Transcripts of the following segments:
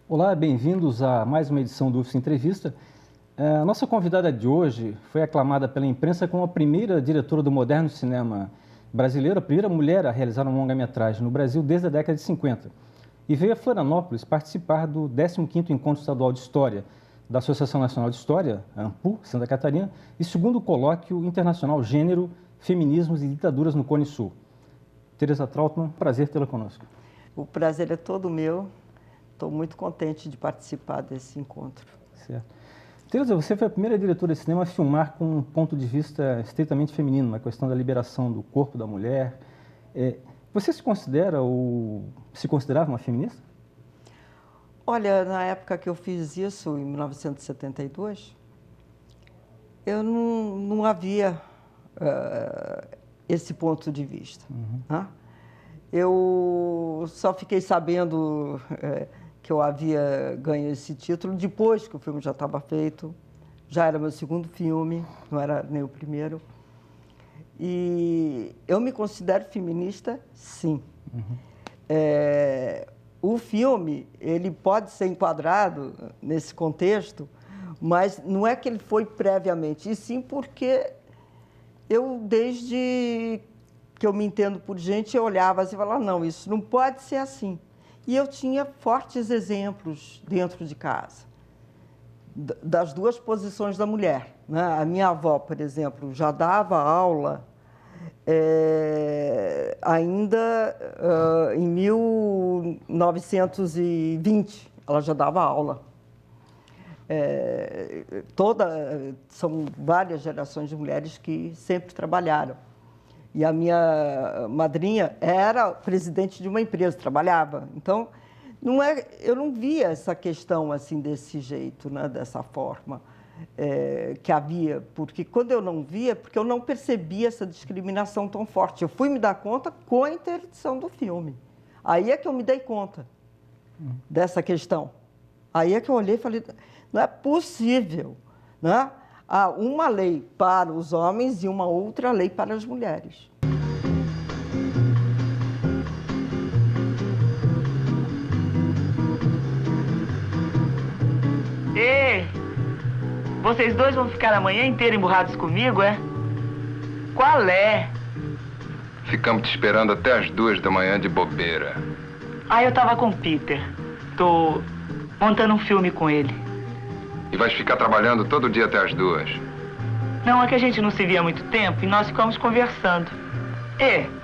Olá, bem-vindos a mais uma edição do UFSC Entrevista. A nossa convidada de hoje foi aclamada pela imprensa como a primeira diretora do moderno cinema brasileiro, a primeira mulher a realizar uma longa-metragem no Brasil desde a década de 50. E veio a Florianópolis participar do 15º Encontro Estadual de História da Associação Nacional de História, a ANPU, Santa Catarina, e segundo colóquio internacional Gênero, Feminismos e Ditaduras no Cone Sul. Teresa Trautmann, prazer tê-la conosco. O prazer é todo meu. Estou muito contente de participar desse encontro. Certo. Teresa, você foi a primeira diretora de cinema a filmar com um ponto de vista estritamente feminino, na questão da liberação do corpo da mulher. Você se considera ou se considerava uma feminista? Olha, na época que eu fiz isso, em 1972, eu não havia esse ponto de vista. Né? Eu só fiquei sabendo que eu havia ganho esse título depois que o filme já estava feito. Já era meu segundo filme, não era nem o primeiro. E eu me considero feminista, sim. O filme, ele pode ser enquadrado nesse contexto, mas não é que ele foi previamente, e sim porque eu, desde que eu me entendo por gente, eu olhava assim e falava, não, isso não pode ser assim. E eu tinha fortes exemplos dentro de casa, das duas posições da mulher. Né? A minha avó, por exemplo, já dava aula ainda em 1920, ela já dava aula. São várias gerações de mulheres que sempre trabalharam. E a minha madrinha era presidente de uma empresa, trabalhava. Então, eu não via essa questão assim desse jeito, né, dessa forma que havia. Porque quando eu não via, porque eu não percebia essa discriminação tão forte. Eu fui me dar conta com a interdição do filme. Aí é que eu me dei conta dessa questão. Aí é que eu olhei e falei, não é possível, né? Há uma lei para os homens e uma outra lei para as mulheres. Ei, vocês dois vão ficar a manhã inteira emburrados comigo, é? Qual é? Ficamos te esperando até as 2 da manhã de bobeira. Ah, eu tava com o Peter. Tô montando um filme com ele. E vais ficar trabalhando todo dia até as 2? Não, é que a gente não se via há muito tempo e nós ficamos conversando.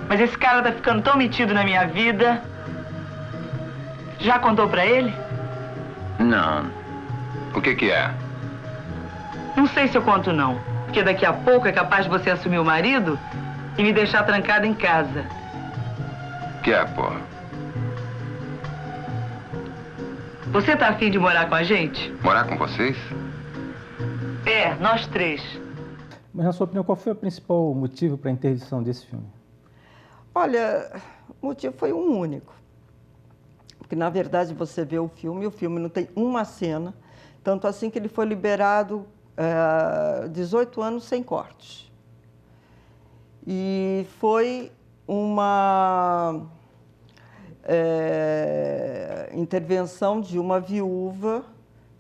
Mas esse cara tá ficando tão metido na minha vida. Já contou pra ele? Não. O que é? Não sei se eu conto, não. Porque daqui a pouco é capaz de você assumir o marido e me deixar trancada em casa. Que é, porra? Você tá afim de morar com a gente? Morar com vocês? Nós três. Mas, na sua opinião, qual foi o principal motivo para a interdição desse filme? Olha, o motivo foi um único. Porque, na verdade, você vê o filme não tem uma cena, tanto assim que ele foi liberado 18 anos sem cortes. E foi uma intervenção de uma viúva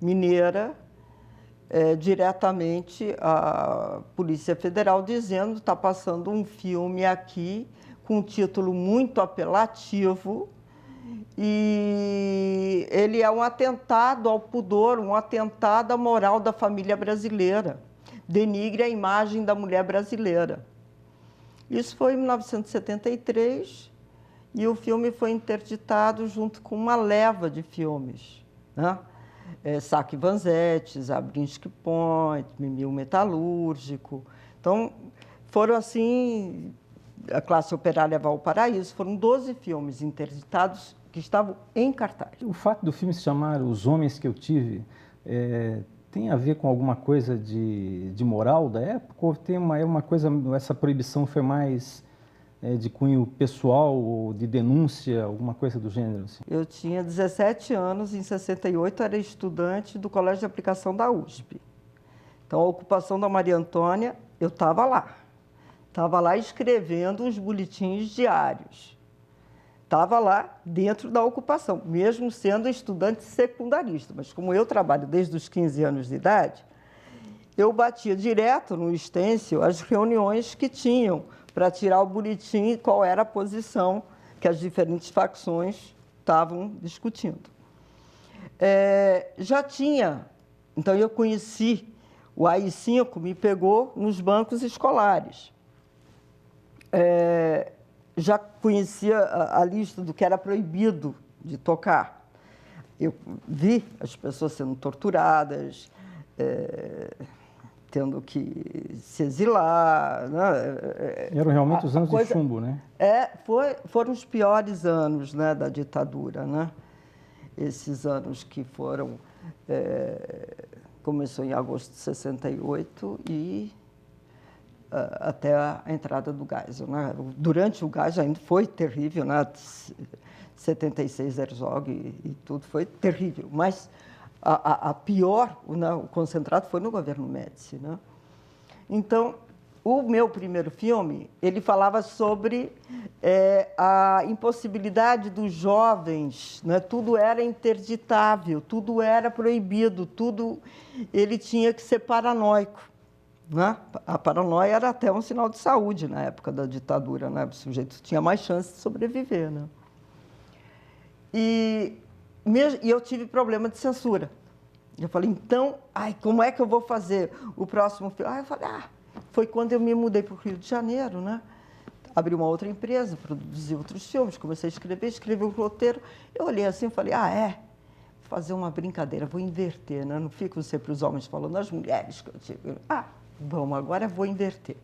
mineira diretamente à Polícia Federal, dizendo que está passando um filme aqui com um título muito apelativo e ele é um atentado ao pudor, um atentado à moral da família brasileira, denigre a imagem da mulher brasileira. Isso foi em 1973 e o filme foi interditado junto com uma leva de filmes, né? Saque Vanzetti, Zabriskie Point, Mimil Metalúrgico. Então, foram assim, a Classe Operária Valparaíso, foram 12 filmes interditados que estavam em cartaz. O fato do filme se chamar Os Homens que Eu Tive tem a ver com alguma coisa de moral da época? Ou tem uma coisa, essa proibição foi mais de cunho pessoal ou de denúncia, alguma coisa do gênero? Assim? Eu tinha 17 anos, em 68 era estudante do Colégio de Aplicação da USP. Então, a ocupação da Maria Antônia, eu estava lá. Estava lá escrevendo os boletins diários. estava lá dentro da ocupação, mesmo sendo estudante secundarista. Mas como eu trabalho desde os 15 anos de idade, eu batia direto no stencil as reuniões que tinham para tirar o boletim e qual era a posição que as diferentes facções estavam discutindo. Já tinha, então eu conheci, o AI-5 me pegou nos bancos escolares. Já conhecia a lista do que era proibido de tocar. Eu vi as pessoas sendo torturadas, tendo que se exilar. Né? Eram realmente os anos de chumbo, né? Foram os piores anos, né, da ditadura, né? Esses anos que foram... começou em agosto de 68 e até a entrada do Geisel, né? Durante o Geisel ainda foi terrível, né? 76 Herzog e tudo foi terrível, mas a pior, né, o concentrado foi no governo Médici, né? Então, o meu primeiro filme, ele falava sobre a impossibilidade dos jovens, né? Tudo era interditável, tudo era proibido, tudo ele tinha que ser paranoico, né? A paranoia era até um sinal de saúde na época da ditadura, né? O sujeito tinha mais chance de sobreviver, né? E eu tive problema de censura. Eu falei, então, como é que eu vou fazer o próximo filme? Eu falei, foi quando eu me mudei para o Rio de Janeiro, né? Abri uma outra empresa, produzi outros filmes, comecei a escrevi o roteiro. Eu olhei assim e falei, vou fazer uma brincadeira, vou inverter, né? Não ficam sempre os homens falando, as mulheres que eu tive. Vamos, agora vou inverter.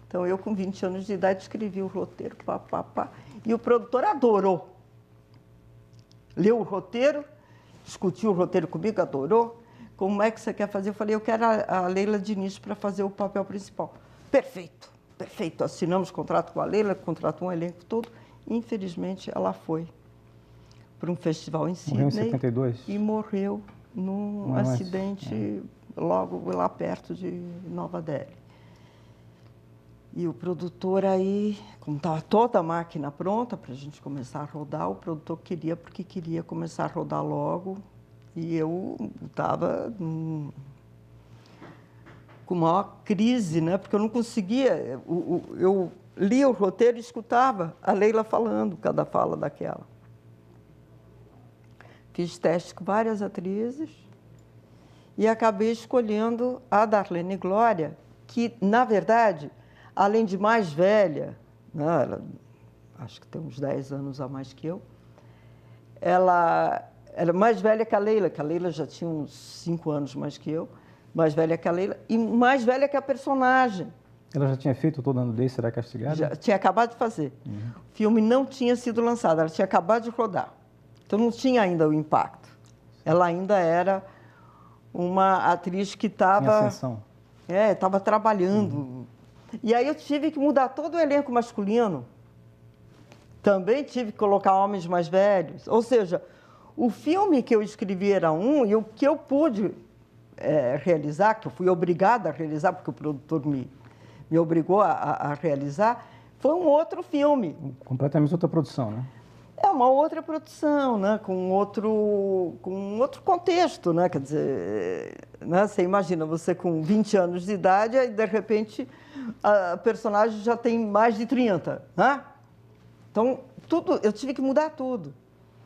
Então, eu com 20 anos de idade escrevi o roteiro, e o produtor adorou. Leu o roteiro, discutiu o roteiro comigo, adorou. Como é que você quer fazer? Eu falei, eu quero a Leila Diniz para fazer o papel principal. Perfeito, perfeito. Assinamos contrato com a Leila, contratou um elenco todo. Infelizmente, ela foi para um festival em Sydney. Morreu em 72? E morreu num acidente logo lá perto de Nova Delhi. E o produtor aí, como estava toda a máquina pronta para a gente começar a rodar, o produtor porque queria começar a rodar logo. E eu estava com maior crise, né? Porque eu não conseguia. Eu lia o roteiro e escutava a Leila falando cada fala daquela. Fiz teste com várias atrizes e acabei escolhendo a Darlene Glória, que, na verdade, além de mais velha, né, ela, acho que tem uns 10 anos a mais que eu, ela era mais velha que a Leila já tinha uns 5 anos mais que eu, mais velha que a Leila e mais velha que a personagem. Ela já tinha feito Todo Ano Desse, Será Castigada? Já tinha acabado de fazer. Uhum. O filme não tinha sido lançado, ela tinha acabado de rodar. Então, não tinha ainda o impacto. Ela ainda era uma atriz que estava... Em ascensão. Estava trabalhando. Uhum. E aí eu tive que mudar todo o elenco masculino. Também tive que colocar homens mais velhos. Ou seja, o filme que eu escrevi era um, e o que eu pude realizar, que eu fui obrigada a realizar, porque o produtor me obrigou a realizar, foi um outro filme. Completamente outra produção, né? É uma outra produção, né? com outro contexto, né? Quer dizer, né? Você imagina, você com 20 anos de idade, e de repente a personagem já tem mais de 30, né? Então, eu tive que mudar tudo.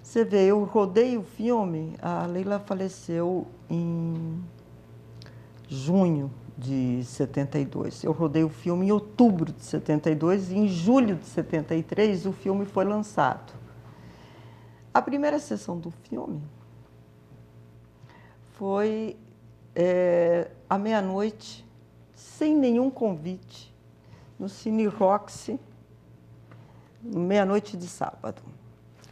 Você vê, eu rodei o filme, a Leila faleceu em junho de 72. Eu rodei o filme em outubro de 72 e em julho de 73 o filme foi lançado. A primeira sessão do filme foi à meia-noite, sem nenhum convite, no Cine Roxy, meia-noite de sábado.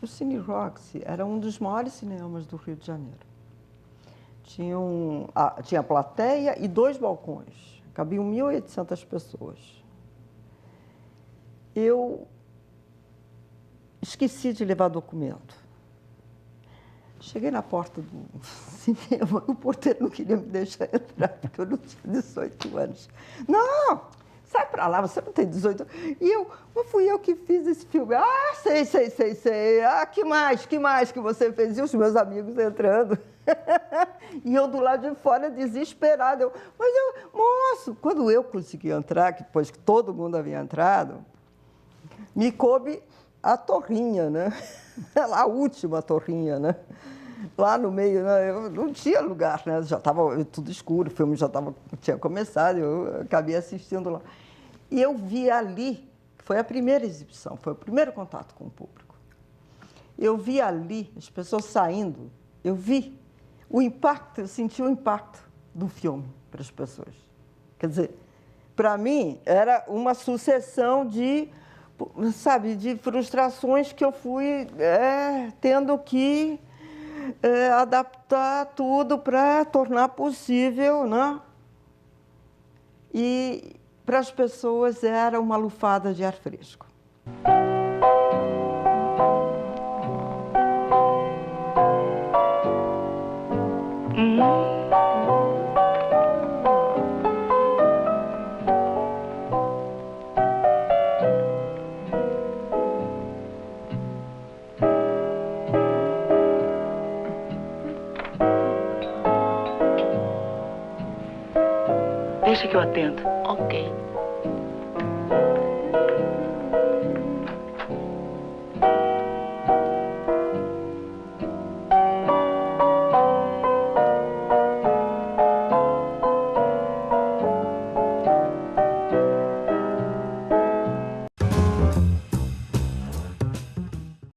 O Cine Roxy era um dos maiores cinemas do Rio de Janeiro. Tinha plateia e 2 balcões. Cabiam 1.800 pessoas. Eu esqueci de levar documento. Cheguei na porta do cinema, o porteiro não queria me deixar entrar, porque eu não tinha 18 anos. Não, sai pra lá, você não tem 18 anos. E eu, mas fui eu que fiz esse filme. Ah, sei. Ah, que mais que você fez? E os meus amigos entrando. E eu do lado de fora, desesperada. Moço, quando eu consegui entrar, depois que todo mundo havia entrado, me coube a torrinha, né? A última torrinha, né? Lá no meio, né? Eu não tinha lugar, né? Já estava tudo escuro, o filme tinha começado, eu acabei assistindo lá. E eu vi ali, foi a primeira exibição, foi o primeiro contato com o público. Eu vi ali as pessoas saindo, eu vi o impacto, eu senti o impacto do filme para as pessoas. Quer dizer, para mim, era uma sucessão de, sabe, de frustrações que eu fui tendo que adaptar tudo para tornar possível, né? E para as pessoas era uma lufada de ar fresco. Deixa que eu atendo. Ok.